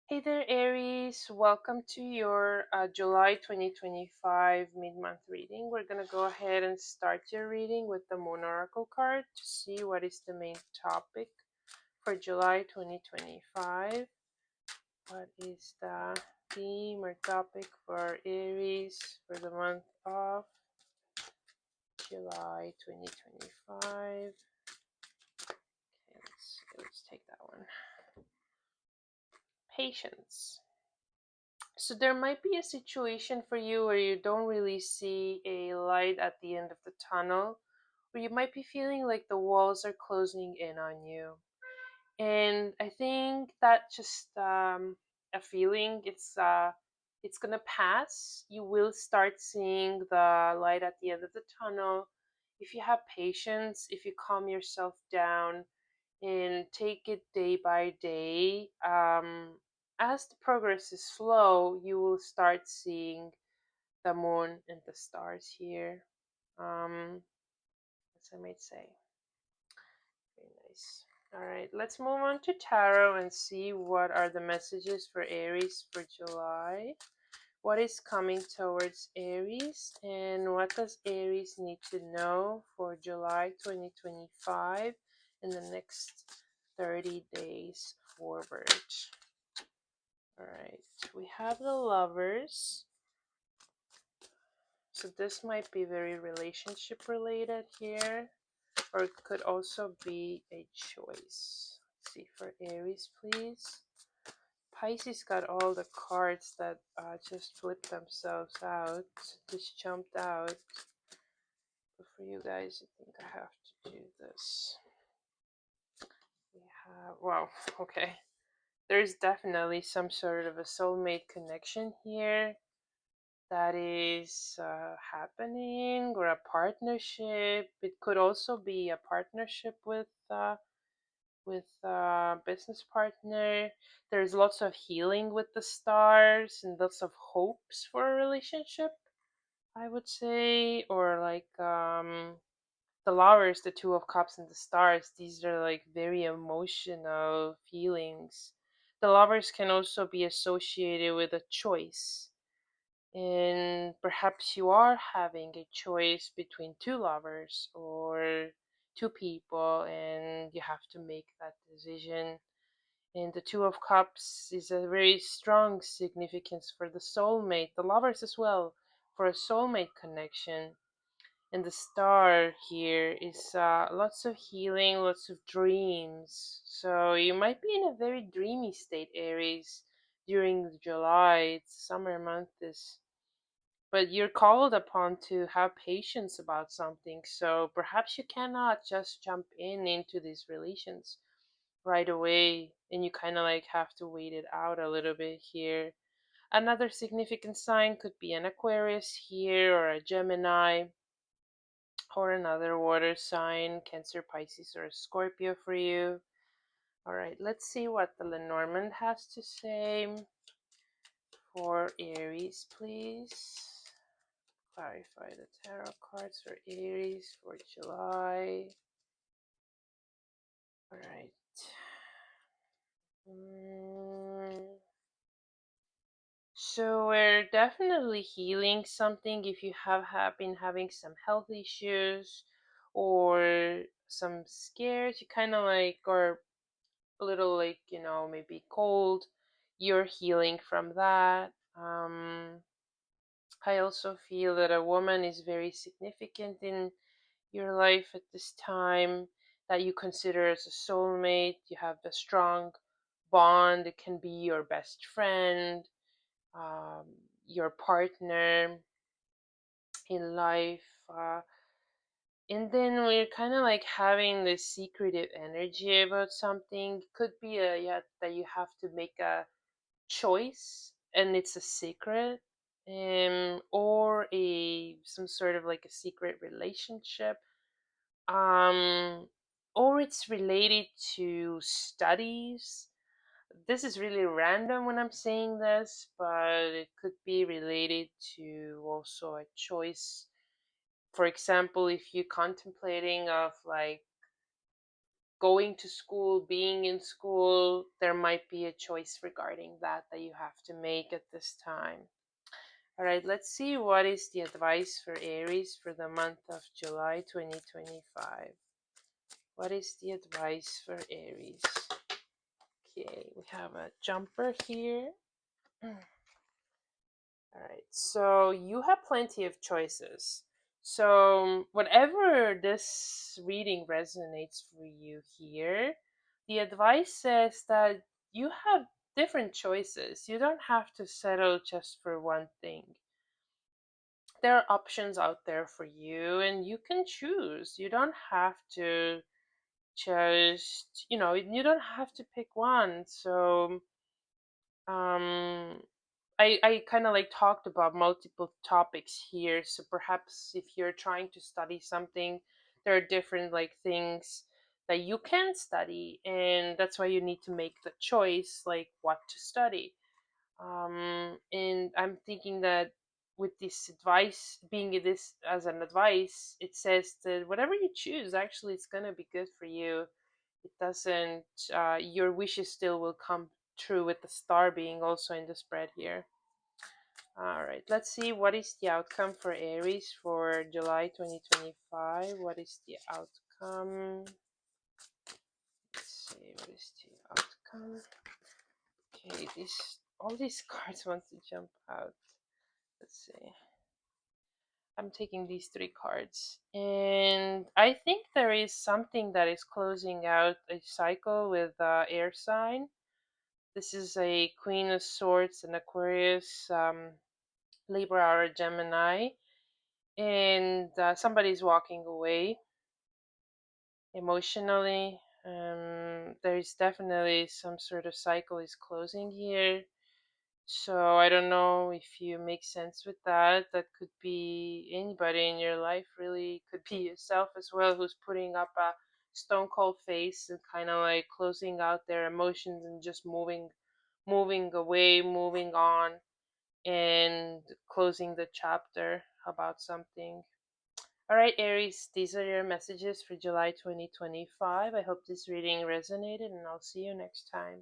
Hey there, Aries. Welcome to your July 2025 mid-month reading. We're going to go ahead and start your reading with the Moon Oracle card to see what is the main topic for July 2025. What is the theme or topic for Aries for the month of July 2025? Okay, let's take that one. Patience. So there might be a situation for you where you don't really see a light at the end of the tunnel, or you might be feeling like the walls are closing in on you. And I think that just a feeling. It's gonna pass. You will start seeing the light at the end of the tunnel if you have patience, if you calm yourself down and take it day by day. As the progress is slow, you will start seeing the moon and the stars here. As I might say. Very nice. All right, let's move on to tarot and see what are the messages for Aries for July. What is coming towards Aries, and what does Aries need to know for July 2025 in the next 30 days forward? All right, we have the Lovers. So this might be very relationship related here, or it could also be a choice. Let's see for Aries, please. Pisces got all the cards that just flipped themselves out, just jumped out. But for you guys, I think I have to do this. We have, wow, okay. There's definitely some sort of a soulmate connection here that is happening, or a partnership. It could also be a partnership with a business partner. There's lots of healing with the stars and lots of hopes for a relationship, I would say. Or like the Lovers, the Two of Cups and the Stars, these are like very emotional feelings. The Lovers can also be associated with a choice, and perhaps you are having a choice between two lovers or two people, and you have to make that decision. And the Two of Cups is a very strong significance for the soulmate, the Lovers as well, for a soulmate connection. And the Star here is lots of healing, lots of dreams. So you might be in a very dreamy state, Aries, during July. It's summer month, this, but you're called upon to have patience about something. So perhaps you cannot just jump into these relations right away, and you kind of like have to wait it out a little bit here. Another significant sign could be an Aquarius here, or a Gemini, or another water sign, Cancer, Pisces, or a Scorpio for you. All right, let's see what the Lenormand has to say for Aries, please. Clarify the tarot cards for Aries for July. All right. So we're definitely healing something. If you have been having some health issues or some scares, you kind of like, or a little like, maybe cold, you're healing from that. I also feel that a woman is very significant in your life at this time, that you consider as a soulmate. You have a strong bond. It can be your best friend, um, your partner in life. And then we're kind of like having this secretive energy about something. It could be that you have to make a choice and it's a secret, or a some sort of like a secret relationship, um, or it's related to studies. This is really random when I'm saying this, but it could be related to also a choice. For example, if you're contemplating of like going to school, being in school, there might be a choice regarding that you have to make at this time. All right, let's see what is the advice for Aries for the month of July 2025. What is the advice for Aries? Okay, we have a jumper here. All right, so you have plenty of choices. So, whatever this reading resonates for you here, the advice says that you have different choices. You don't have to settle just for one thing. There are options out there for you, and you can choose. You don't have to just, you don't have to pick one. So, um, I kind of like talked about multiple topics here. So perhaps if you're trying to study something, there are different like things that you can study, and that's why you need to make the choice like what to study. And I'm thinking that with this advice, being this as an advice, it says that whatever you choose, actually, it's gonna be good for you. It doesn't. Your wishes still will come true with the star being also in the spread here. All right, let's see what is the outcome for Aries for July 2025. What is the outcome? Let's see, what is the outcome? Okay, all these cards want to jump out. Let's see. I'm taking these three cards, and I think there is something that is closing out a cycle with air sign. This is a Queen of Swords, an Aquarius, Libra, or Gemini, and somebody's walking away emotionally. There's definitely some sort of cycle is closing here. So I don't know if you make sense with that. That could be anybody in your life, really. Could be yourself as well, who's putting up a stone cold face and kind of like closing out their emotions and just moving away, moving on, and closing the chapter about something. All right, Aries, these are your messages for July 2025. I hope this reading resonated, and I'll see you next time.